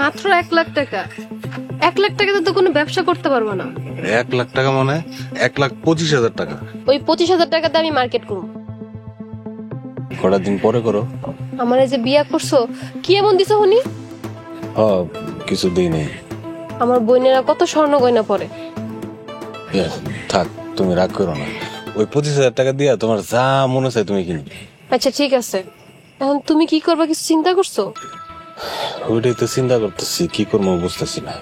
মাত্র 1 লাখ টাকা? 1 লাখ টাকাতে তো কোনো ব্যবসা করতে পারবো না। 1 লাখ টাকা মানে 1,25,000 টাকা। ওই 25,000 টাকাতে আমি মার্কেট করবো। কটা দিন পরে করো। আমার এই যে বিয়া করছো, কি এমন দিছো হনি? কিছু দিই নেই। আমার বোনেরা কত স্বর্ণ গয়না পরে। থাক, তুমি রাগ করো না। ওই 25,000 টাকা দিয়া তোমার যা মনে চায় তুমি কিনবে। আচ্ছা ঠিক আছে, এখন তুমি কি করবা কিছু চিন্তা করছো? ওইটাই তো চিন্তা করতেছি, কি করবো বুঝতেছি না।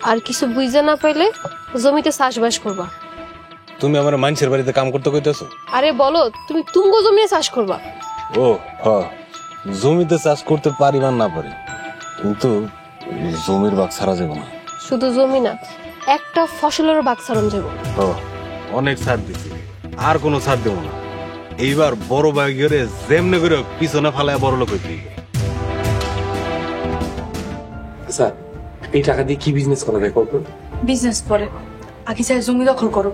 আর কিছু বুঝা না পাইলে জমিতে চাষবাস করবা। তুমি আমার মানুষের বাড়িতে কাম করতে কইতেছো? আরে বলো, তুমি তুঙ্গ জমিতে চাষ করবা। ও জমিতে চাষ করতে পারি বা না পারি, কিন্তু জমির ভাগ ছাড়া যাবো না। শুধু জমি না, একটা ফসলের ভাগ ছাড়ন যাবো। অনেক ছাড় দিছি, আর কোনো ছাড় দেবো না। এইবার বড় ভাই করে যেমনে করে পিছনে ফালায় বড় লোক হইতে। স্যার, এই টাকা দিয়ে কি বিজনেস করা যায়? বিজনেস পরে আগে চাই জমি দখল করো।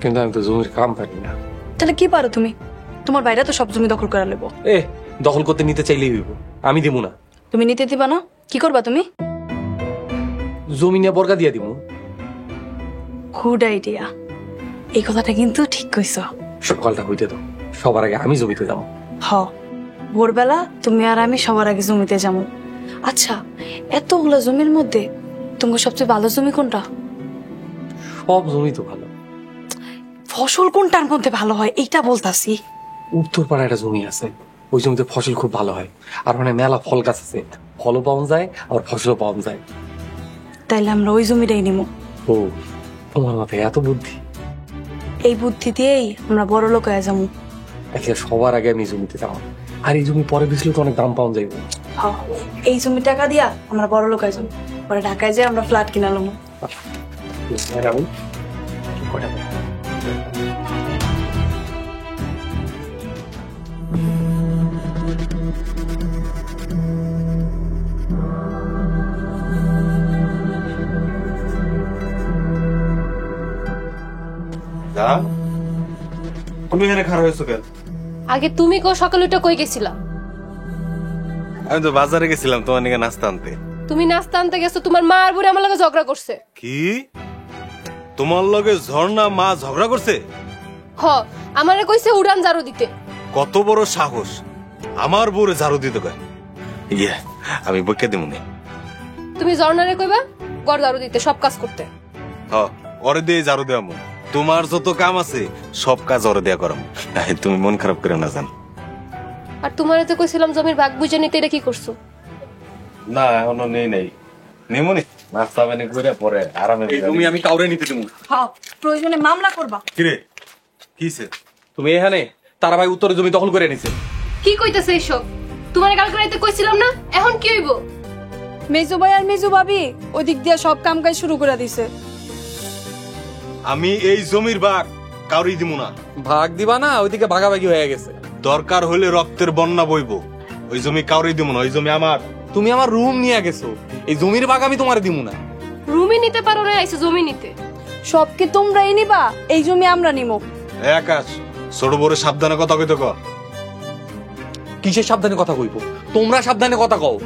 কিন্তু আমি তো জমির কাম পারি না। তাহলে কি পারো তুমি? তোমার বাইরে তো সব জমি দখল করা নেবো। দখল করতে নিতে চাইলেই হইব, আমি দিব না। তুমি নিতে দিবা না? কি করবা তুমি? জমি নিয়ে বর্গা দিয়া দিব। গুড আইডিয়া, এই কথাটা কিন্তু ঠিক কইছো। সকালটা হইতে দাও, সবার আগে আমি জমিতে যাবো। হ, ভোরবেলা তুমি আর আমি সবার আগে জমিতে যাবো। আচ্ছা, এতগুলা জমির মধ্যে তোমার সবচেয়ে ভালো জমি কোনটা? সব জমি তো ভালো, ফসল কোনটার মধ্যে ভালো হয় এইটা বলতাছি। উত্তর পাড়ায় একটা জমি আছে, ওই জমিতে ফসল খুব ভালো হয়। আর মানে মেলা ফল গাছ আছে, ফলও পাওয়া যায় আর ফসলও পাওয়া যায়। তাইলে আমরা ওই জমিটাই নিব। ও, তোমার মাথায় এত বুদ্ধি। এই বুদ্ধি দিয়েই আমরা বড় লোক হয়ে যাবো। আচ্ছা, সবার আগে আমি জমিতে যাবো। আর এই জমি পরে বেচলে তো অনেক দাম পাওয়া যাইব। এই জমি টাকা দিয়া আমরা বড় লোক হয়ে যাবো। পরে ঢাকায় যাই আমরা ফ্ল্যাট কিনা লম। তুমি এখানে খারাপ হয়েছো কেন? আগে তুমি সকালে ওটা কই গেছিলা? আমি তো বাজারে গেছিলাম তোমার নিকে নাস্তা আনতে। তুমি নাস্তা আনতে গেছো, তোমার মা আর বুড়ি আমার লগে ঝগড়া করছে। কি? তোমার লগে ঝর্ণা মা ঝগড়া করছে? আমারে কইছে উড়ান ঝাড়ু দিতে। কত বড় সাহস আমার বউরে ঝাড়ু দিতে কয়? আমি বইকে দিব না। তুমি ঝর্ণারে কইবা ঘর ঝাড়ু দিতে, সব কাজ করতে। ওরে দিয়ে ঝাড়ু দেওয়ামু। তোমার যত কাম আছে সব কাজ ওরে দেয়া করাম। তুমি মন খারাপ করে না জান। আর তোমারে তো কইছিলাম জমির ভাগ বুঝে নিতে, এটা কি করছো? না, এখনো নেই নাই। নেমনি নাস্তা বানি করে পরে আরামে। তুমি আমি কাউরে নিতে দেবো। হ্যাঁ, প্রয়োজনে মামলা করবা। কিরে কিছে? তুমি এখানে তারা ভাই উত্তরে জমি দখল করে নিছে। কি কইতাছে এইসব? তোমারে কালকে রাতে কইছিলাম না, এখন কি হইব? মেজু ভাই আর মেজু ভাবি ওই দিক দিয়ে সব কাম কাজ শুরু করে দিছে। আমি এই জমির ভাগ কাউরি দিব না। ভাগ দিবা না? ওইদিকে ভাগাভাগি হয়ে গেছে। দরকার হলে রক্তের বন্যা বইব, ওই জমি কাউরি দিব না। ওই জমি আমার। তুমি আমার রুম নিয়ে গেছো, এই জমির ভাগ আমি তোমার দিব না। রুমই নিতে পারো না, আইছে জমি নিতে। সব কি তোমরাই নিবা? এই জমি আমরা নিমো। আকাশ, ছোট বড় সাবধানে কথা কইতে ক। কিসের সাবধানে কথা কইবো? তোমরা সাবধানে কথা কও।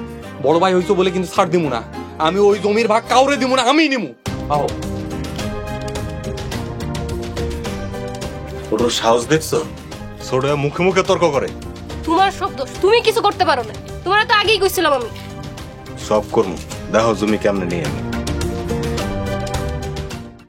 বড় ভাই হইছো বলে কিন্তু ছাড় দিব না। আমি ওই জমির ভাগ কাউরে দিব না, আমি নিমু। আও, ছোট সাহস দেখছো? ছোট মুখে মুখে তর্ক করে। তোমার সব দোষ, তুমি কিছু করতে পারো না। তোমার তো আগেই কইছিলাম আমি। সব করবো, দেখো জমি কেমনে নিয়ে আমি।